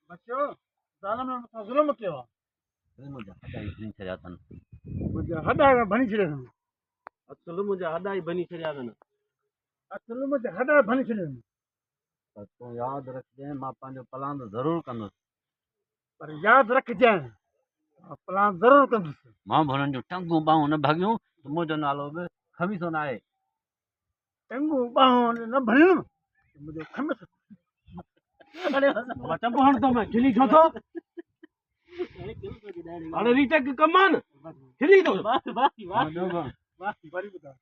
बच्चो ज़ालम ने मूंसां ज़ुल्म कयो आहे। मुंहिंजा हॾा ई खणी छॾिया अथनि। मुंहिंजा हॾा भञी छॾिया अथनि। असुल मुंहिंजा हॾा ई भञी छॾिया अथनि। असुल मुंहिंजा हॾा भञी छॾिया अथनि। पर तूं यादि रखजांइ, मां पंहिंजो प्लान ज़रूरु कंदुसि। पर यादि रखजांइ, प्लान ज़रूरु कंदुसि। मां बि हुननि जूं टंगूं ॿाहूं न भॻियूं त मुंहिंजो नालो बि खमीसो न आहे। टंगूं ॿाहूं न भञियूं त मुंहिंजो खमिस। चंपो हणंदो मैं खिली छो थो? हाणे रीटेक कम आहे न, खिली थो। वरी ॿुधायो।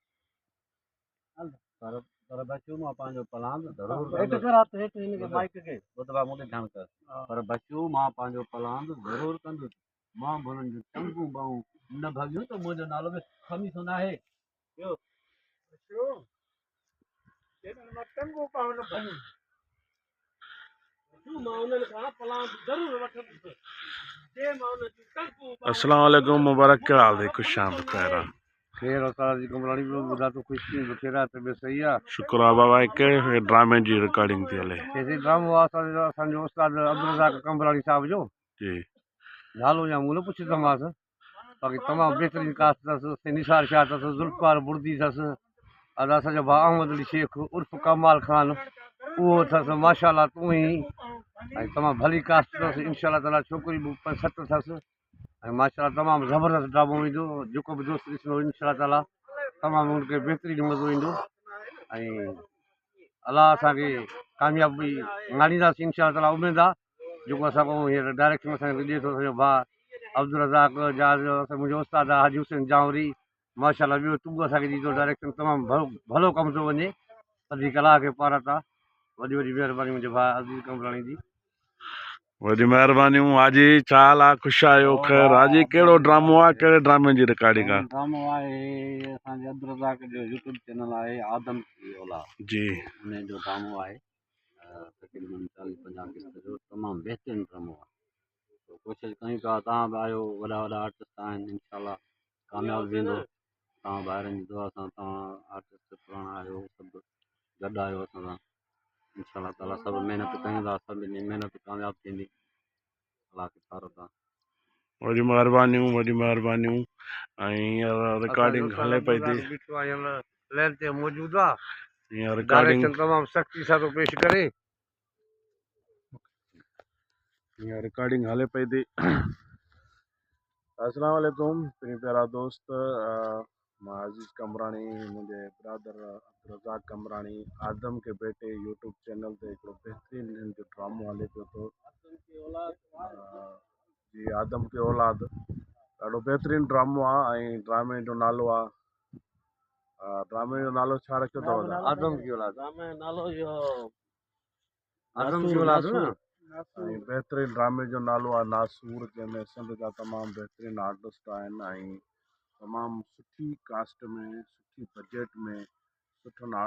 पर बच्चू मां पंहिंजो प्लान ज़रूरु हेठि कर हथ, हेठि हिनखे माइक खे। ॿुधबा मूंखे ध्यानु कर। पर बच्चू मां पंहिंजो प्लान ज़रूरु कंदुसि। मां बि हुननि जूं टंगूं ॿाहूं न भॻियूं त मुंहिंजो नालो बि खमीसो न आहे। बच्चो जेॾीमहिल मां टंगूं ॿाहूं न भञियूं मां उन्हनि खां प्लान ज़रूरु वठंदुसि। अस्सलाम वालेकुम, मुबारक कहिड़ा हाल है? खुश शाम खैर खैर असां जी कमराणी में ॿुधा तो ख़ुशी बखेरा तबियत सही आहे। शुक्र आहे बाबा। कहिड़े ड्रामे जी रिकॉर्डिंग थी हले? कैसे ड्रामो आहे असांजो उस्ताद अब्दुल रज़ाक कमराणी साहब जो जी। नालो या मूं न पुछंदोमांसि, बाक़ी तमामु बहितरीनु कास्ट अथसि। निसार शाह अथसि, ज़ुल्फ़ार बुर्दी अथसि, असांजो भाउ अहमद अली शेख उर्फ़ कमाल ख़ान उहो अथसि। माशाअल्लाह तूं ई ऐं तमामु भली कास्ट अथसि। इंशाअल्लाह ताला छोकिरी बि 5-7 अथसि ऐं माशाअल्लाह तमामु ज़बरदस्त ड्रामो ईंदो। जेको बि दोस्त ॾिसंदो इंशाअल्लाह ताला तमामु हुनखे बहितरीनु मज़ो ईंदो ऐं अलाह असांखे कामयाबी ॻाल्हाईंदासीं इंशाअल्लाह ताला। उमेदु आहे जेको असांखे हींअर डायरेक्शन असांखे ॾिए थो असांजो भाउ अब्दुल रज़ाक जा मुंहिंजो उस्ताद आहे हाजी हुसैन जावरी। माशाअल्लाह ॿियो तूं असांखे ॾींदो डायरेक्शन। तमामु भलो कमु थो वञे। वधीक अलाह खे पारां था। वॾी वॾी महिरबानी मुंहिंजे भाउ अज़ीज़ कमराणी जी। वॾी महिरबानियूं। हाजी छा हाल आहे? ख़ुशि आहियो? ख़ैर हाजी कहिड़ो ड्रामो आहे? कहिड़े ड्रामे जी रिकॉर्डिंग आहे? ड्रामो आहे असांजे अब्दुल रज़ाक जो यूट्यूब चैनल आहे आदम की औलाद जी। उन जो ड्रामो आहे तक़रीबन 40-50 किस्त जो। तमामु बहितरीनु ड्रामो आहे। कोशिशि कयूं था तव्हां बि आहियो, वॾा वॾा आर्टिस्ट आहिनि, इंशाअल्लाह कामयाबु थींदो। तव्हां ॿाहिरनि जी दुआ सां तव्हां आर्टिस्ट पुराणा आहियो, सभु गॾु आहियो असां सां। इंशाअल्लाह ताला सभु महिनत कयूं था, सभिनी महिनत कामयाबु थींदी। अलाह खे पारो था। वॾी महिरबानियूं, वॾी महिरबानियूं। ऐं हींअर रिकॉर्डिंग हले पई थी। लैन ते मौजूदु आहे। हींअर रिकॉर्डिंग डायरेक्शन तमामु सख़्ती सां थो पेश करे। हींअर रिकॉर्डिंग हले पई थी। अस्सलाम वालेकुम प्यारा दोस्त। मां अज़ीज़ कमराणी, मुंहिंजे ब्रदर अब्दुल रज़ाक कमराणी आदम के बेटे यूट्यूब चैनल ते हिकिड़ो बहितरीनु हिन जो ड्रामो हले पियो थो। जी, आदम की औलाद ॾाढो बहितरीनु ड्रामो आहे ऐं ड्रामे जो नालो आहे ड्रामे जो नालो छा रखियो अथव? आदम की औलाद। नालो इहो आदम की औलाद न। ऐं बहितरीनु ड्रामे जो नालो आहे नासूर, जंहिंमें सिंध जा तमामु बहितरीनु आर्टिस्ट आहिनि ऐं तमामु सुठी कास्ट में, सुठी बजट में, सुठनि